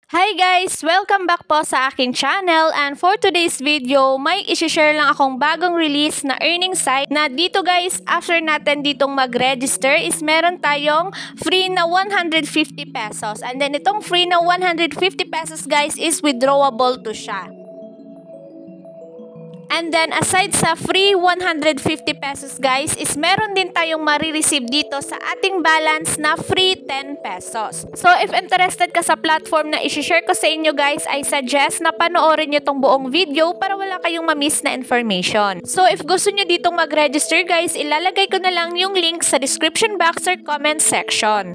Hi guys! Welcome back po sa aking channel, and for today's video, may isi-share lang akong bagong release na earning site na dito guys, after natin ditong mag-register is meron tayong free na 150 pesos, and then itong free na 150 pesos guys is withdrawable to siya. And then aside sa free 150 pesos guys is meron din tayong marireceive dito sa ating balance na free 10 pesos. So if interested ka sa platform na isi-share ko sa inyo guys, I suggest na panoorin nyo tong buong video para wala kayong ma-miss na information. So if gusto nyo ditong mag-register guys, ilalagay ko na lang yung link sa description box or comment section.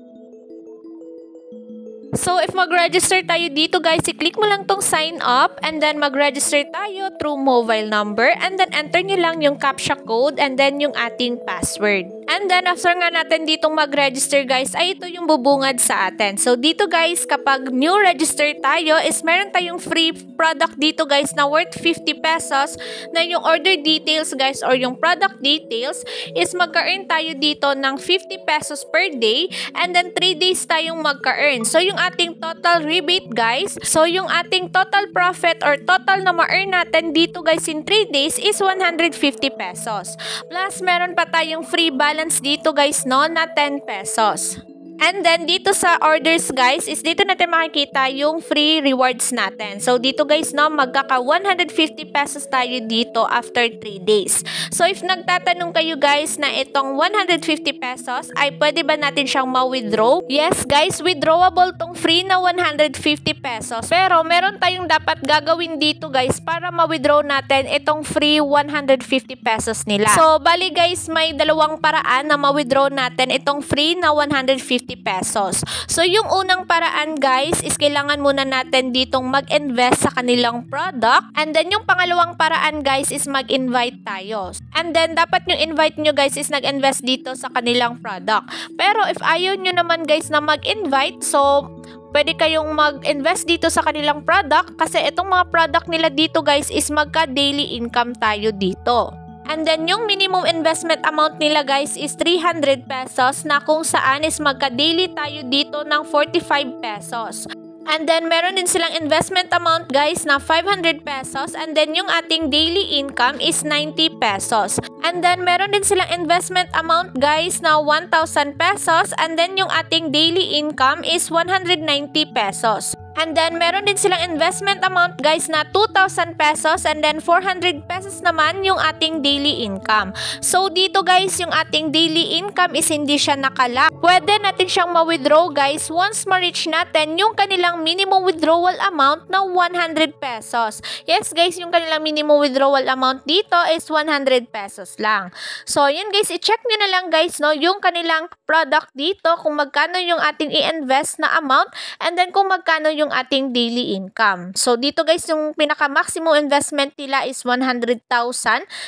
So, if mag-register tayo dito guys, i-click mo lang tong sign up and then mag-register tayo through mobile number and then enter nyo lang yung CAPTCHA code and then yung ating password. And then, after nga natin ditong mag-register guys, ay ito yung bubungad sa atin. So, dito guys, kapag new register tayo, is meron tayong free product dito guys na worth 50 pesos na yung order details guys or yung product details is magka-earn tayo dito ng 50 pesos per day and then 3 days tayong magka-earn. So, yung ating total rebate guys, so yung ating total profit or total na ma-earn natin dito guys in 3 days is 150 pesos. Plus, meron pa tayong free balance dito guys no na 10 pesos. And then, dito sa orders guys, is dito natin makikita yung free rewards natin. So, dito guys, no, magkaka 150 pesos tayo dito after 3 days. So, if nagtatanong kayo guys na itong 150 pesos, ay pwede ba natin siyang ma-withdraw? Yes guys, withdrawable tong free na 150 pesos. Pero, meron tayong dapat gagawin dito guys para ma-withdraw natin itong free 150 pesos nila. So, bali guys, may dalawang paraan na ma-withdraw natin itong free na 150 pesos. So, yung unang paraan guys is kailangan muna natin ditong mag-invest sa kanilang product. And then, yung pangalawang paraan guys is mag-invite tayo. And then, dapat yung invite nyo guys is nag-invest dito sa kanilang product. Pero, if ayaw nyo naman guys na mag-invite, so, pwede kayong mag-invest dito sa kanilang product kasi itong mga product nila dito guys is magka-daily income tayo dito. And then, yung minimum investment amount nila guys is 300 pesos na kung saan is magka-daily tayo dito ng 45 pesos. And then, meron din silang investment amount guys na 500 pesos and then yung ating daily income is 90 pesos. And then, meron din silang investment amount guys na 1,000 pesos and then yung ating daily income is 190 pesos. And then, meron din silang investment amount guys na 2,000 pesos and then 400 pesos naman yung ating daily income. So, dito guys, yung ating daily income is hindi siya nakalock. Pwede natin siyang ma-withdraw guys once ma-reach natin yung kanilang minimum withdrawal amount na 100 pesos. Yes guys, yung kanilang minimum withdrawal amount dito is 100 pesos lang. So, yun guys, i-check nyo na lang guys no, yung kanilang product dito kung magkano yung ating i-invest na amount and then kung magkano yung ating daily income. So, dito guys, yung pinaka-maximum investment nila is 100,000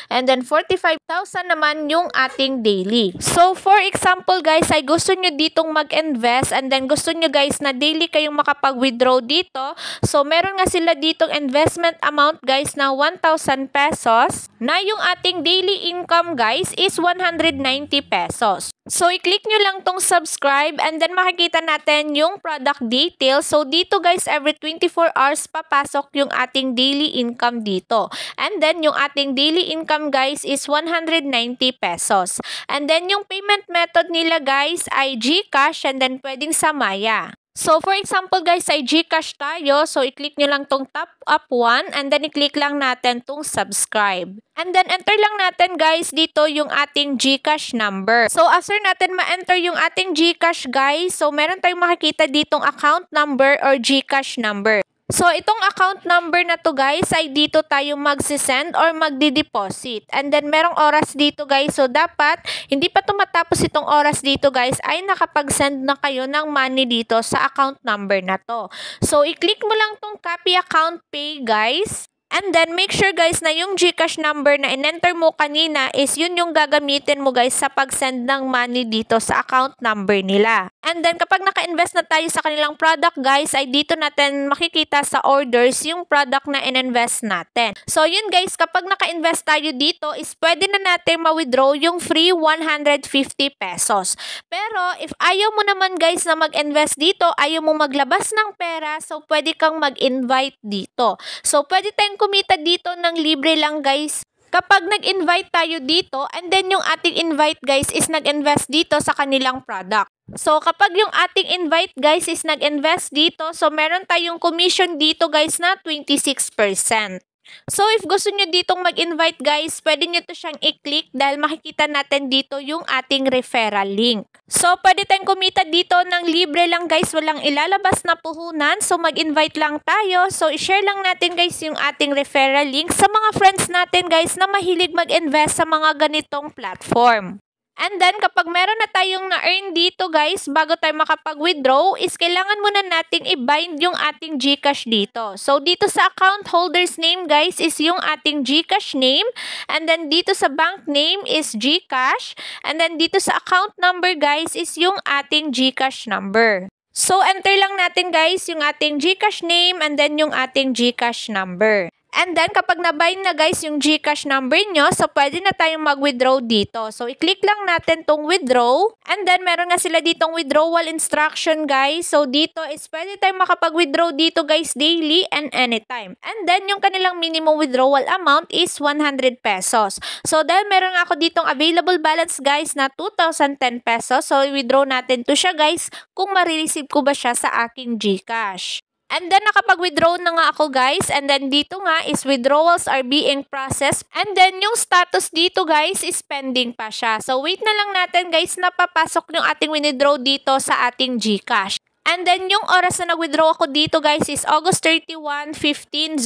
and then 45,000 naman yung ating daily. So, for example guys, ay gusto nyo ditong mag-invest and then gusto nyo guys na daily kayong makapag-withdraw dito. So, meron nga sila ditong investment amount guys na 1,000 pesos na yung ating daily income guys is 190 pesos. So, i-click nyo lang tong subscribe and then makikita natin yung product details. So, dito guys, every 24 hours papasok yung ating daily income dito. And then, yung ating daily income guys is 190 pesos. And then, yung payment method nila guys ay GCash and then pwedeng sa Maya. So, for example guys, ay GCash tayo. So, i-click nyo lang tong top up one and then i-click lang natin tong subscribe. And then, enter lang natin guys dito yung ating GCash number. So, after natin ma-enter yung ating GCash guys, so meron tayong makikita ditong account number or GCash number. So, itong account number na to guys ay dito tayo magsisend or magdi-deposit. And then, merong oras dito guys. So, dapat, hindi pa tumatapos itong oras dito guys, ay nakapag-send na kayo ng money dito sa account number na to. So, i-click mo lang tong copy account pay guys. And then, make sure guys na yung GCash number na in-enter mo kanina is yun yung gagamitin mo guys sa pag-send ng money dito sa account number nila. And then, kapag naka-invest na tayo sa kanilang product guys, ay dito natin makikita sa orders yung product na in-invest natin. So, yun guys, kapag naka-invest tayo dito is pwede na natin ma-withdraw yung free 150 pesos. Pero, if ayaw mo naman guys na mag-invest dito, ayaw mo maglabas ng pera, so pwede kang mag-invite dito. So, pwede tayong kumita dito ng libre lang guys kapag nag-invite tayo dito and then yung ating invite guys is nag-invest dito sa kanilang product. So, kapag yung ating invite guys is nag-invest dito, so meron tayong commission dito guys na 26%. So, if gusto nyo ditong mag-invite guys, pwede nyo to siyang i-click dahil makikita natin dito yung ating referral link. So, pwede tayong kumita dito ng libre lang guys, walang ilalabas na puhunan. So, mag-invite lang tayo. So, i-share lang natin guys yung ating referral link sa mga friends natin guys na mahilig mag-invest sa mga ganitong platform. And then, kapag meron na tayong na-earn dito guys, bago tayo makapag-withdraw, is kailangan muna nating i-bind yung ating GCash dito. So, dito sa account holder's name guys is yung ating GCash name. And then, dito sa bank name is GCash. And then, dito sa account number guys is yung ating GCash number. So, enter lang natin guys yung ating GCash name and then yung ating GCash number. And then, kapag na-bind na guys yung GCash number nyo, so pwede na tayong mag-withdraw dito. So, i-click lang natin tong withdraw. And then, meron nga sila ditong withdrawal instruction guys. So, dito is pwede tayong makapag-withdraw dito guys daily and anytime. And then, yung kanilang minimum withdrawal amount is 100 pesos. So, dahil meron ako ditong available balance guys na 2,010 pesos. So, i-withdraw natin to siya guys kung marireceive ko ba siya sa aking GCash. And then, nakapag-withdraw na nga ako guys. And then, dito nga is withdrawals are being processed. And then, yung status dito guys is pending pa siya. So, wait na lang natin guys na papasok yung ating withdraw dito sa ating GCash. And then, yung oras na nag-withdraw ako dito guys is August 31, 15:02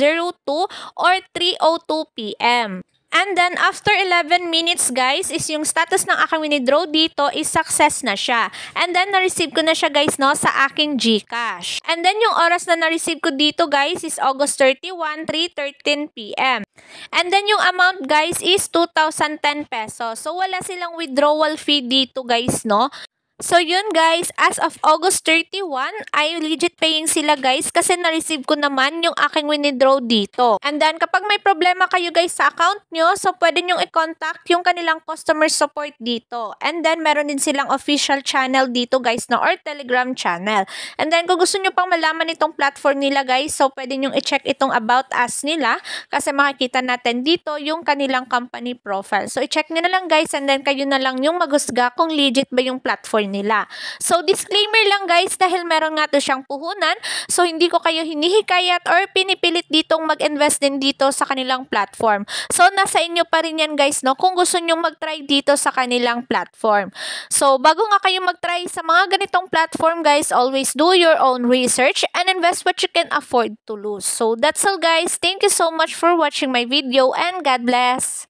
or 3:02 p.m. And then, after 11 minutes, guys, is yung status ng aking withdraw dito is success na siya. And then, na-receive ko na siya, guys, no, sa aking GCash. And then, yung oras na na-receive ko dito, guys, is August 31, 3:13 p.m. And then, yung amount, guys, is 2,010 pesos. So, wala silang withdrawal fee dito, guys, no? So, yun guys, as of August 31, ay legit paying sila guys kasi na-receive ko naman yung aking withdraw dito. And then, kapag may problema kayo guys sa account nyo, so pwede nyong i-contact yung kanilang customer support dito. And then, meron din silang official channel dito guys na or Telegram channel. And then, kung gusto nyo pang malaman itong platform nila guys, so pwede nyong i-check itong About Us nila kasi makikita natin dito yung kanilang company profile. So, i-check nyo na lang guys and then kayo na lang yung magusga kung legit ba yung platform nila. So, disclaimer lang guys, dahil meron nga to siyang puhunan, so hindi ko kayo hinihikayat or pinipilit ditong mag-invest din dito sa kanilang platform. So, nasa inyo pa rin yan guys, no, kung gusto nyo mag-try dito sa kanilang platform. So, bago nga kayo mag-try sa mga ganitong platform guys, always do your own research and invest what you can afford to lose. So, that's all guys. Thank you so much for watching my video and God bless!